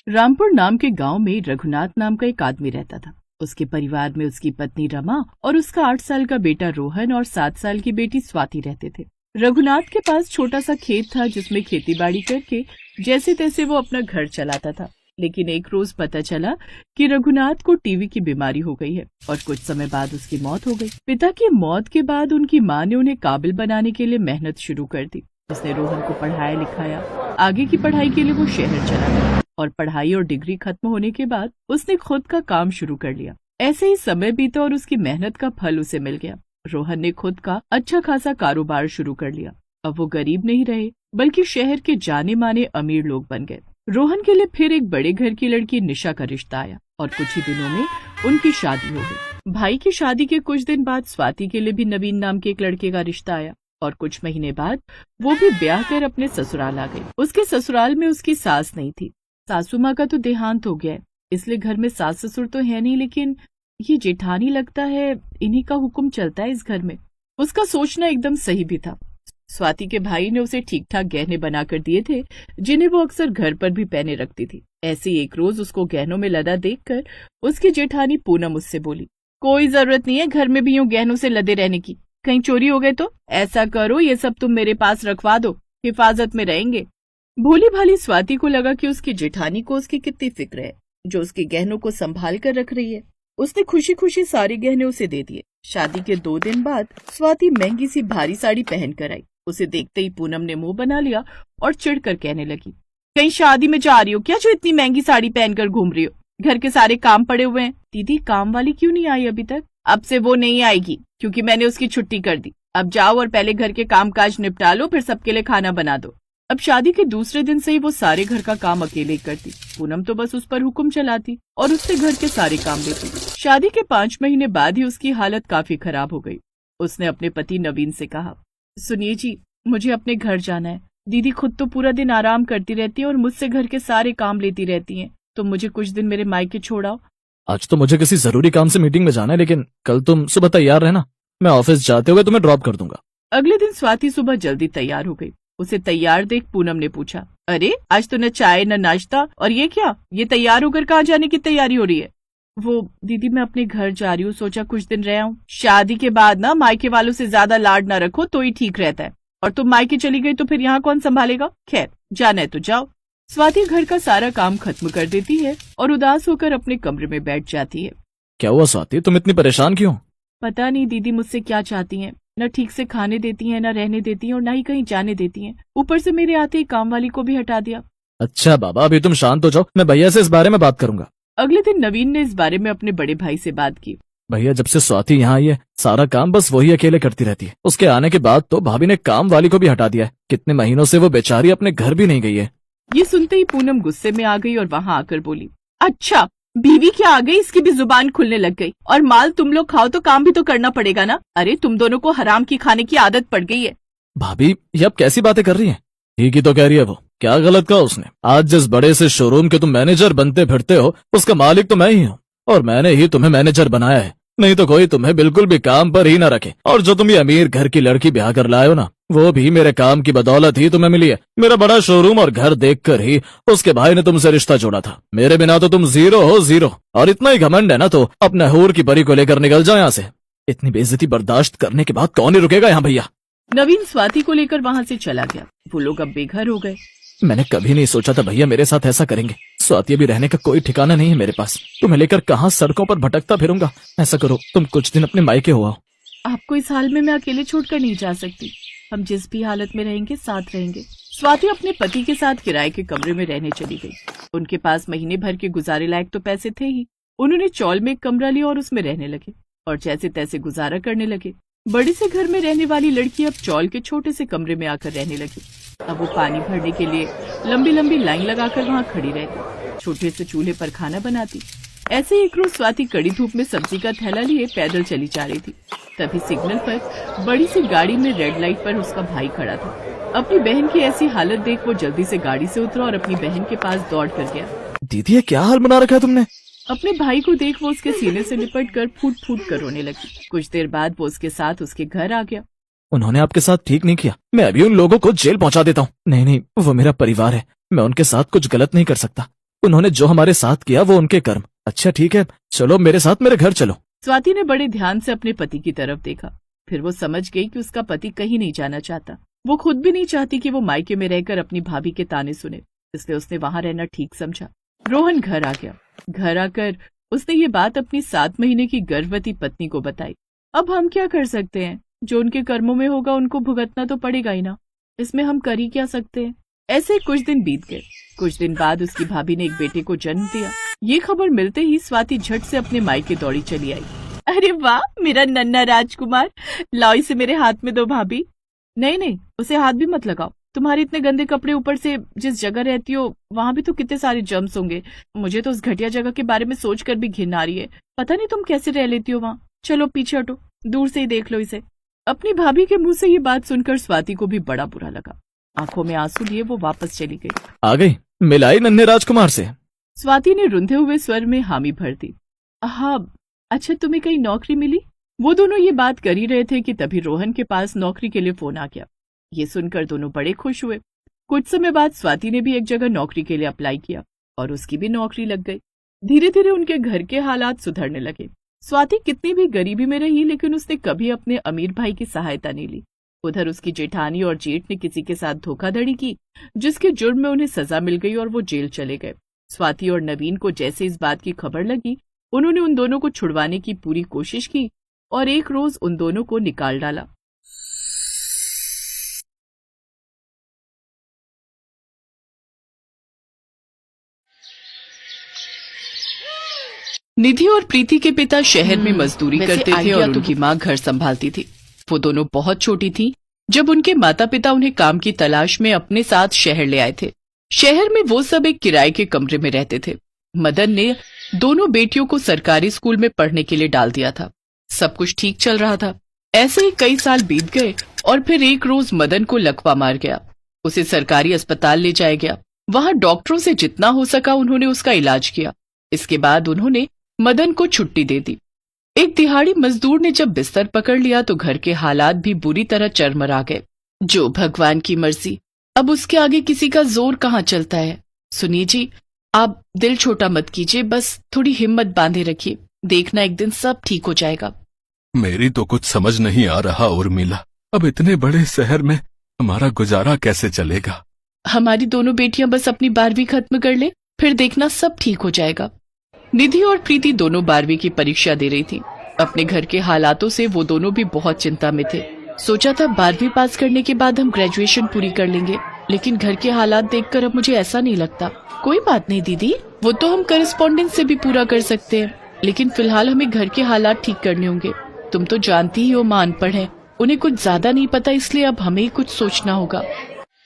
रामपुर नाम के गांव में रघुनाथ नाम का एक आदमी रहता था। उसके परिवार में उसकी पत्नी रमा और उसका 8 साल का बेटा रोहन और 7 साल की बेटी स्वाति रहते थे। रघुनाथ के पास छोटा सा खेत था जिसमें खेती बाड़ी करके जैसे तैसे वो अपना घर चलाता था। लेकिन एक रोज पता चला कि रघुनाथ को टीबी की बीमारी हो गई है और कुछ समय बाद उसकी मौत हो गई। पिता की मौत के बाद उनकी माँ ने उन्हें काबिल बनाने के लिए मेहनत शुरू कर दी। उसने रोहन को पढ़ाया लिखाया। आगे की पढ़ाई के लिए वो शहर चला गया और पढ़ाई और डिग्री खत्म होने के बाद उसने खुद का काम शुरू कर लिया। ऐसे ही समय बीता और उसकी मेहनत का फल उसे मिल गया। रोहन ने खुद का अच्छा खासा कारोबार शुरू कर लिया। अब वो गरीब नहीं रहे बल्कि शहर के जाने माने अमीर लोग बन गए। रोहन के लिए फिर एक बड़े घर की लड़की निशा का रिश्ता आया और कुछ ही दिनों में उनकी शादी हो गई। भाई की शादी के कुछ दिन बाद स्वाति के लिए भी नवीन नाम के एक लड़के का रिश्ता आया और कुछ महीने बाद वो भी ब्याह कर अपने ससुराल आ गई। उसके ससुराल में उसकी सास नहीं थी। सासू माँ का तो देहांत हो गया है, इसलिए घर में सास ससुर तो है नहीं, लेकिन ये जेठानी लगता है इन्हीं का हुक्म चलता है इस घर में। उसका सोचना एकदम सही भी था। स्वाति के भाई ने उसे ठीक ठाक गहने बनाकर दिए थे जिन्हें वो अक्सर घर पर भी पहने रखती थी। ऐसे एक रोज उसको गहनों में लदा देखकर उसकी जेठानी पूनम उससे बोली, कोई जरूरत नहीं है घर में भी यूं गहनों से लदे रहने की, कहीं चोरी हो गए तो ऐसा करो ये सब तुम मेरे पास रखवा दो, हिफाजत में रहेंगे। भोली भाली स्वाति को लगा कि उसकी जेठानी को उसकी कितनी फिक्र है जो उसके गहनों को संभाल कर रख रही है। उसने खुशी खुशी सारे गहने उसे दे दिए। शादी के 2 दिन बाद स्वाति महंगी सी भारी साड़ी पहन कर आई। उसे देखते ही पूनम ने मुंह बना लिया और चिढ़कर कहने लगी, कहीं शादी में जा रही हो क्या जो इतनी महंगी साड़ी पहनकर घूम रही हो? घर के सारे काम पड़े हुए हैं। दीदी काम वाली क्यों नहीं आई अभी तक? अब से वो नहीं आएगी क्योंकि मैंने उसकी छुट्टी कर दी। अब जाओ और पहले घर के काम काज निपटा लो, फिर सबके लिए खाना बना दो। अब शादी के दूसरे दिन से ही वो सारे घर का काम अकेले ही करती। पूनम तो बस उस पर हुक्म चलाती और उससे घर के सारे काम लेती। शादी के 5 महीने बाद ही उसकी हालत काफी खराब हो गई। उसने अपने पति नवीन से कहा, सुनिए जी, मुझे अपने घर जाना है। दीदी खुद तो पूरा दिन आराम करती रहती है और मुझसे घर के सारे काम लेती रहती हैं। तो मुझे कुछ दिन मेरे मायके छोड़ाओ। आज तो मुझे किसी जरूरी काम से मीटिंग में जाना है, लेकिन कल तुम सुबह तैयार रहना, मैं ऑफिस जाते हुए तुम्हें ड्रॉप कर दूंगा। अगले दिन स्वाति सुबह जल्दी तैयार हो गई। उसे तैयार देख पूनम ने पूछा, अरे आज तो न चाय न नाश्ता, और ये क्या, ये तैयार होकर कहाँ जाने की तैयारी हो रही है? वो दीदी मैं अपने घर जा रही हूँ, सोचा कुछ दिन रह आऊं। शादी के बाद ना मायके वालों से ज्यादा लाड ना रखो तो ही ठीक रहता है, और तुम मायके चली गई तो फिर यहाँ कौन संभालेगा? खैर जाना है तो जाओ। स्वाति घर का सारा काम खत्म कर देती है और उदास होकर अपने कमरे में बैठ जाती है। क्या हुआ स्वाति, तुम इतनी परेशान क्यों? पता नहीं दीदी मुझसे क्या चाहती हैं। न ठीक से खाने देती हैं, न रहने देती हैं और न ही कहीं जाने देती हैं। ऊपर से मेरे आते ही काम वाली को भी हटा दिया। अच्छा बाबा, अभी तुम शांत हो जाओ, मैं भैया से इस बारे में बात करूंगा। अगले दिन नवीन ने इस बारे में अपने बड़े भाई से बात की। भैया जब से स्वाति यहाँ आई है सारा काम बस वही अकेले करती रहती है। उसके आने के बाद तो भाभी ने काम वाली को भी हटा दिया है। कितने महीनों से वो बेचारी अपने घर भी नहीं गई है। ये सुनते ही पूनम गुस्से में आ गई और वहाँ आकर बोली, अच्छा बीवी क्या आ गई, इसकी भी जुबान खुलने लग गई। और माल तुम लोग खाओ तो काम भी तो करना पड़ेगा ना। अरे तुम दोनों को हराम की खाने की आदत पड़ गई है। भाभी ये अब कैसी बातें कर रही हैं? ठीक ही तो कह रही है वो, क्या गलत कहा उसने? आज जिस बड़े से शोरूम के तुम मैनेजर बनते फिरते हो उसका मालिक तो मैं ही हूँ, और मैंने ही तुम्हें मैनेजर बनाया है, नहीं तो कोई तुम्हें बिल्कुल भी काम पर ही ना रखे। और जो तुम ये अमीर घर की लड़की ब्याह कर लाए हो ना, वो भी मेरे काम की बदौलत ही तुम्हें मिली है। मेरा बड़ा शोरूम और घर देखकर ही उसके भाई ने तुमसे रिश्ता जोड़ा था। मेरे बिना तो तुम जीरो हो, जीरो। और इतना ही घमंड है ना तो अपने हूर की परी को लेकर निकल जाओ यहाँ से। इतनी बेइज्जती बर्दाश्त करने के बाद कौन ही रुकेगा यहाँ भैया। नवीन स्वाति को लेकर वहाँ से चला गया। वो लोग अब बेघर हो गए। मैंने कभी नहीं सोचा था भैया मेरे साथ ऐसा करेंगे। स्वाति भी रहने का कोई ठिकाना नहीं है मेरे पास। तुम्हें लेकर कहाँ सड़कों पर भटकता फिरूंगा। ऐसा करो तुम कुछ दिन अपने मायके हो आओ। आपको इस हाल में मैं अकेले छोड़कर नहीं जा सकती। हम जिस भी हालत में रहेंगे साथ रहेंगे। स्वाति अपने पति के साथ किराए के कमरे में रहने चली गई। उनके पास महीने भर के गुजारे लायक तो पैसे थे ही। उन्होंने चौल में एक कमरा लिया और उसमें रहने लगे और जैसे तैसे गुजारा करने लगे। बड़े से घर में रहने वाली लड़की अब चौल के छोटे से कमरे में आकर रहने लगी। अब वो पानी भरने के लिए लंबी लंबी लाइन लगाकर वहाँ खड़ी रहती, छोटे से चूल्हे पर खाना बनाती। ऐसे एक रोज स्वाति कड़ी धूप में सब्जी का थैला लिए पैदल चली जा रही थी। तभी सिग्नल पर बड़ी सी गाड़ी में रेड लाइट पर उसका भाई खड़ा था। अपनी बहन की ऐसी हालत देख वो जल्दी से गाड़ी से उतरा और अपनी बहन के पास दौड़ कर गया। दीदी ये क्या हाल बना रखा है तुमने? अपने भाई को देख वो उसके सीने से लिपट कर फूट फूट कर रोने लगी। कुछ देर बाद वो उसके साथ उसके घर आ गया। उन्होंने आपके साथ ठीक नहीं किया। मैं अभी उन लोगों को जेल पहुंचा देता हूँ। नहीं नहीं, वो मेरा परिवार है, मैं उनके साथ कुछ गलत नहीं कर सकता। उन्होंने जो हमारे साथ किया वो उनके कर्म। अच्छा ठीक है, चलो मेरे साथ मेरे घर चलो। स्वाति ने बड़े ध्यान से अपने पति की तरफ देखा। फिर वो समझ गई कि उसका पति कहीं नहीं जाना चाहता। वो खुद भी नहीं चाहती कि वो मायके में रहकर अपनी भाभी के ताने सुने, इसलिए उसने वहां रहना ठीक समझा। रोहन घर आ गया। घर आकर उसने ये बात अपनी 7 महीने की गर्भवती पत्नी को बताई। अब हम क्या कर सकते हैं, जो उनके कर्मों में होगा उनको भुगतना तो पड़ेगा ही ना, इसमें हम कर ही क्या सकते हैं। ऐसे कुछ दिन बीत गए। कुछ दिन बाद उसकी भाभी ने एक बेटे को जन्म दिया। ये खबर मिलते ही स्वाति झट से अपने मायके दौड़ी चली आई। अरे वाह, मेरा नन्हा राजकुमार, लाओ इसे मेरे हाथ में दो भाभी। नहीं नहीं, उसे हाथ भी मत लगाओ। तुम्हारे इतने गंदे कपड़े, ऊपर से जिस जगह रहती हो वहां भी तो कितने सारे जर्म्स होंगे। मुझे तो उस घटिया जगह के बारे में सोचकर भी घिन आ रही है। पता नहीं तुम कैसे रह लेती हो वहां। चलो पीछे हटो, दूर से ही देख लो इसे। अपनी भाभी के मुंह से ये बात सुनकर स्वाति को भी बड़ा बुरा लगा। आंखों में आंसू लिए वो वापस चली गई। आ गई, मिलाई नन्हे राजकुमार से। स्वाति ने रुंधे हुए स्वर में हामी भर दी। हाँ, अच्छा तुम्हें कहीं नौकरी मिली? वो दोनों ये बात कर ही रहे थे कि तभी रोहन के पास नौकरी के लिए फोन आ गया। ये सुनकर दोनों बड़े खुश हुए। कुछ समय बाद स्वाति ने भी एक जगह नौकरी के लिए अप्लाई किया और उसकी भी नौकरी लग गई। धीरे धीरे उनके घर के हालात सुधरने लगे। स्वाति कितनी भी गरीबी में रही, लेकिन उसने कभी अपने अमीर भाई की सहायता नहीं ली। उधर उसकी जेठानी और जेठ ने किसी के साथ धोखाधड़ी की, जिसके जुर्म में उन्हें सजा मिल गई और वो जेल चले गए। स्वाति और नवीन को जैसे इस बात की खबर लगी, उन्होंने उन दोनों को छुड़वाने की पूरी कोशिश की और एक रोज उन दोनों को निकाल डाला। निधि और प्रीति के पिता शहर में मजदूरी करते थे और उनकी माँ घर संभालती थी। वो दोनों बहुत छोटी थी जब उनके माता पिता उन्हें काम की तलाश में अपने साथ शहर ले आए थे। शहर में वो सब एक किराए के कमरे में रहते थे। मदन ने दोनों बेटियों को सरकारी स्कूल में पढ़ने के लिए डाल दिया था। सब कुछ ठीक चल रहा था। ऐसे ही कई साल बीत गए और फिर एक रोज मदन को लकवा मार गया। उसे सरकारी अस्पताल ले जाया गया। वहां डॉक्टरों से जितना हो सका उन्होंने उसका इलाज किया। इसके बाद उन्होंने मदन को छुट्टी दे दी। एक दिहाड़ी मजदूर ने जब बिस्तर पकड़ लिया तो घर के हालात भी बुरी तरह चरमरा गए। जो भगवान की मर्जी, अब उसके आगे किसी का जोर कहाँ चलता है। सुनिए जी, आप दिल छोटा मत कीजिए, बस थोड़ी हिम्मत बांधे रखिए, देखना एक दिन सब ठीक हो जाएगा। मेरी तो कुछ समझ नहीं आ रहा उर्मिला, अब इतने बड़े शहर में हमारा गुजारा कैसे चलेगा। हमारी दोनों बेटियां बस अपनी 12वीं खत्म कर ले, फिर देखना सब ठीक हो जाएगा। निधि और प्रीति दोनों 12वीं की परीक्षा दे रही थी। अपने घर के हालातों से वो दोनों भी बहुत चिंता में थे। सोचा था 12वीं पास करने के बाद हम ग्रेजुएशन पूरी कर लेंगे, लेकिन घर के हालात देखकर अब मुझे ऐसा नहीं लगता। कोई बात नहीं दीदी, वो तो हम करस्पॉन्डेंस से भी पूरा कर सकते हैं, लेकिन फिलहाल हमें घर के हालात ठीक करने होंगे। तुम तो जानती ही हो मां अनपढ़ है, उन्हें कुछ ज्यादा नहीं पता, इसलिए अब हमें ही कुछ सोचना होगा।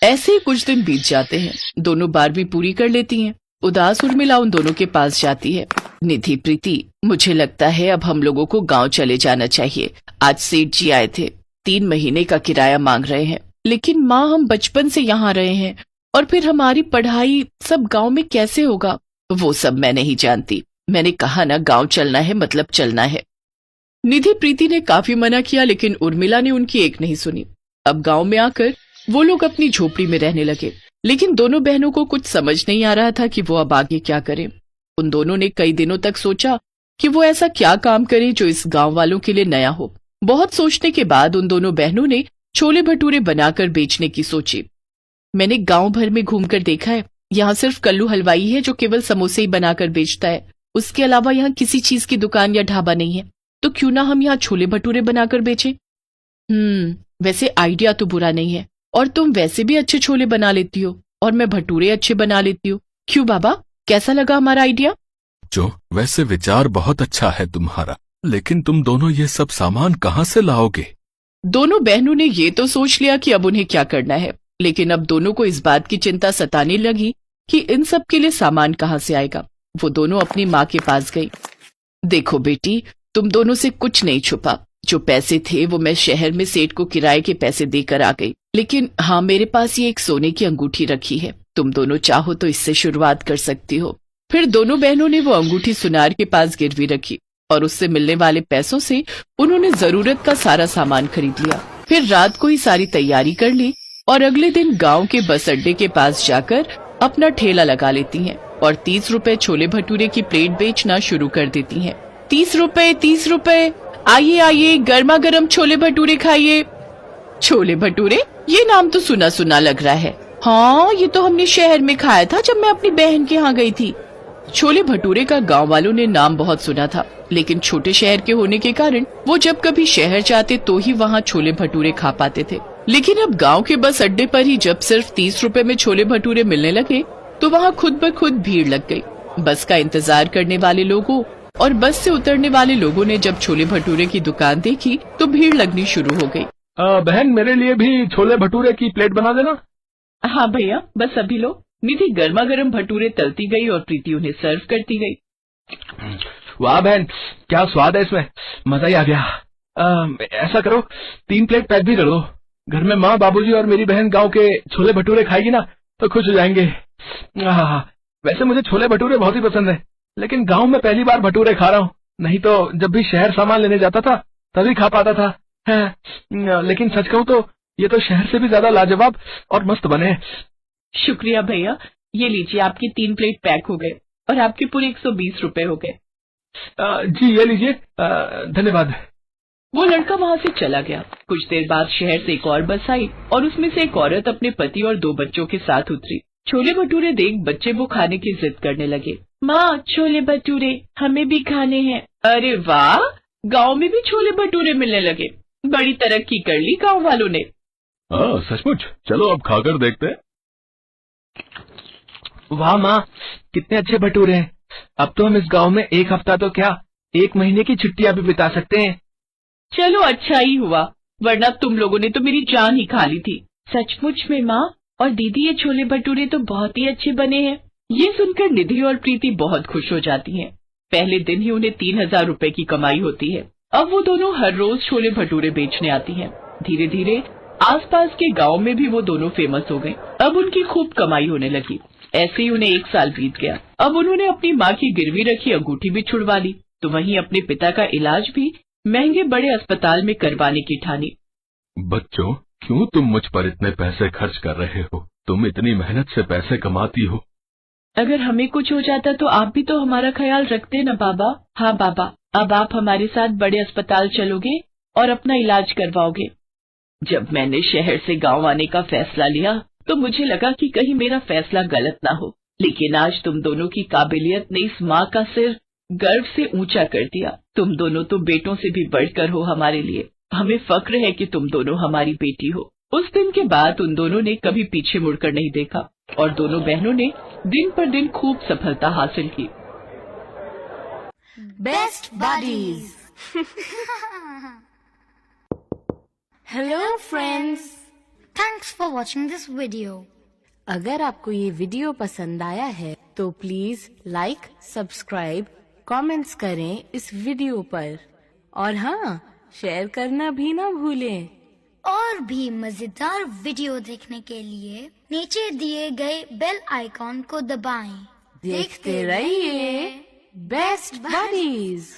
ऐसे ही कुछ दिन बीत जाते हैं। दोनों 12वीं पूरी कर लेती हैं। उदास उर्मिला उन दोनों के पास जाती है। निधि, प्रीति, मुझे लगता है अब हम लोगों को गांव चले जाना चाहिए। आज सेठ जी आए थे, 3 महीने का किराया मांग रहे हैं। लेकिन माँ, हम बचपन से यहाँ रहे हैं और फिर हमारी पढ़ाई सब गांव में कैसे होगा? वो सब मैं नहीं जानती। मैंने कहा ना, गांव चलना है मतलब चलना है। निधि प्रीति ने काफी मना किया, लेकिन उर्मिला ने उनकी एक नहीं सुनी। अब गांव में आकर वो लोग अपनी झोपड़ी में रहने लगे, लेकिन दोनों बहनों को कुछ समझ नहीं आ रहा था कि वो अब आगे क्या करें। उन दोनों ने कई दिनों तक सोचा कि वो ऐसा क्या काम करे जो इस गांव वालों के लिए नया हो। बहुत सोचने के बाद उन दोनों बहनों ने छोले भटूरे बनाकर बेचने की सोची। मैंने गांव भर में घूमकर देखा है, यहाँ सिर्फ कल्लू हलवाई है जो केवल समोसे ही बनाकर बेचता है। उसके अलावा यहाँ किसी चीज की दुकान या ढाबा नहीं है, तो क्यों ना हम यहाँ छोले भटूरे बनाकर बेचें। वैसे आइडिया तो बुरा नहीं है, और तुम वैसे भी अच्छे छोले बना लेती हो और मैं भटूरे अच्छे बना लेती हूँ। क्यों बाबा, कैसा लगा हमारा आइडिया? जो वैसे विचार बहुत अच्छा है तुम्हारा, लेकिन तुम दोनों ये सब सामान कहाँ से लाओगे? दोनों बहनों ने ये तो सोच लिया कि अब उन्हें क्या करना है, लेकिन अब दोनों को इस बात की चिंता सताने लगी कि इन सब के लिए सामान कहाँ से आएगा। वो दोनों अपनी माँ के पास गई। देखो बेटी, तुम दोनों से कुछ नहीं छुपा। जो पैसे थे वो मैं शहर में सेठ को किराए के पैसे देकर आ गई, लेकिन हाँ, मेरे पास ये एक सोने की अंगूठी रखी है। तुम दोनों चाहो तो इससे शुरुआत कर सकती हो। फिर दोनों बहनों ने वो अंगूठी सुनार के पास गिरवी रखी और उससे मिलने वाले पैसों से उन्होंने जरूरत का सारा सामान खरीद लिया। फिर रात को ही सारी तैयारी कर ली और अगले दिन गांव के बस अड्डे के पास जाकर अपना ठेला लगा लेती हैं। और 30 रुपए छोले भटूरे की प्लेट बेचना शुरू कर देती हैं। 30 रुपए, 30 रुपए, आइए आइए, गर्मा गर्म छोले भटूरे खाइए। छोले भटूरे, ये नाम तो सुना सुना लग रहा है। हाँ, ये तो हमने शहर में खाया था जब मैं अपनी बहन के यहाँ गई थी। छोले भटूरे का गांव वालों ने नाम बहुत सुना था, लेकिन छोटे शहर के होने के कारण वो जब कभी शहर जाते तो ही वहाँ छोले भटूरे खा पाते थे। लेकिन अब गांव के बस अड्डे पर ही जब सिर्फ 30 रुपए में छोले भटूरे मिलने लगे तो वहाँ खुद ब खुद भीड़ लग गई। बस का इंतजार करने वाले लोगों और बस से उतरने वाले लोगों ने जब छोले भटूरे की दुकान देखी तो भीड़ लगनी शुरू हो गई। बहन, मेरे लिए भी छोले भटूरे की प्लेट बना देना। हाँ भैया, बस अभी लो। निधि गर्मा गर्म भटूरे तलती गई और प्रीति उन्हें सर्व करती गई। वाह बहन, क्या स्वाद है इसमें, मजा ही आ गया। ऐसा करो, 3 प्लेट पैक भी कर दो। घर में माँ, बाबूजी और मेरी बहन गांव के छोले भटूरे खाएगी ना तो खुश हो जाएंगे। वैसे मुझे छोले भटूरे बहुत ही पसंद है, लेकिन गांव में पहली बार भटूरे खा रहा हूँ। नहीं तो जब भी शहर सामान लेने जाता था तभी खा पाता था। लेकिन सच कहूँ तो ये तो शहर से भी ज्यादा लाजवाब और मस्त बने। शुक्रिया भैया, ये लीजिए, आपकी 3 प्लेट पैक हो गए और आपके पूरे 120 रुपए हो गए। जी ये लीजिए, धन्यवाद। वो लड़का वहाँ से चला गया। कुछ देर बाद शहर से एक और बस आई और उसमें से एक औरत अपने पति और 2 बच्चों के साथ उतरी। छोले भटूरे देख बच्चे वो खाने की जिद करने लगे। माँ, छोले भटूरे हमें भी खाने हैं। अरे वाह, गांव में भी छोले भटूरे मिलने लगे। बड़ी तरक्की कर ली गांव वालों ने। सचमुच, चलो अब खाकर देखते हैं। वाह माँ, कितने अच्छे भटूरे हैं। अब तो हम इस गांव में 1 हफ्ता तो क्या 1 महीने की छुट्टियां भी बिता सकते हैं। चलो अच्छा ही हुआ, वरना तुम लोगों ने तो मेरी जान ही खा ली थी। सचमुच में माँ और दीदी, ये छोले भटूरे तो बहुत ही अच्छे बने हैं। ये सुनकर निधि और प्रीति बहुत खुश हो जाती हैं। पहले दिन ही उन्हें 3000 रुपए की कमाई होती है। अब वो दोनों हर रोज छोले भटूरे बेचने आती हैं। धीरे धीरे आसपास के गांव में भी वो दोनों फेमस हो गए। अब उनकी खूब कमाई होने लगी। ऐसे ही उन्हें 1 साल बीत गया। अब उन्होंने अपनी माँ की गिरवी रखी अंगूठी भी छुड़वा ली, तो वहीं अपने पिता का इलाज भी महंगे बड़े अस्पताल में करवाने की ठानी। बच्चों, क्यों तुम मुझ पर इतने पैसे खर्च कर रहे हो? तुम इतनी मेहनत से पैसे कमाती हो। अगर हमें कुछ हो जाता तो आप भी तो हमारा ख्याल रखते न बाबा। हाँ बाबा, अब आप हमारे साथ बड़े अस्पताल चलोगे और अपना इलाज करवाओगे। जब मैंने शहर से गांव आने का फैसला लिया तो मुझे लगा कि कहीं मेरा फैसला गलत ना हो, लेकिन आज तुम दोनों की काबिलियत ने इस माँ का सिर गर्व से ऊंचा कर दिया। तुम दोनों तो बेटों से भी बढ़कर हो हमारे लिए। हमें फक्र है कि तुम दोनों हमारी बेटी हो। उस दिन के बाद उन दोनों ने कभी पीछे मुड़कर नहीं देखा और दोनों बहनों ने दिन पर दिन खूब सफलता हासिल की। Best buddies. Hello friends, Thanks for watching this video. अगर आपको ये वीडियो पसंद आया है तो प्लीज लाइक, सब्सक्राइब, कमेंट्स करें इस वीडियो पर और हाँ, शेयर करना भी ना भूलें। और भी मजेदार वीडियो देखने के लिए नीचे दिए गए बेल आइकॉन को दबाएं। देखते रहिए बेस्ट बडीज।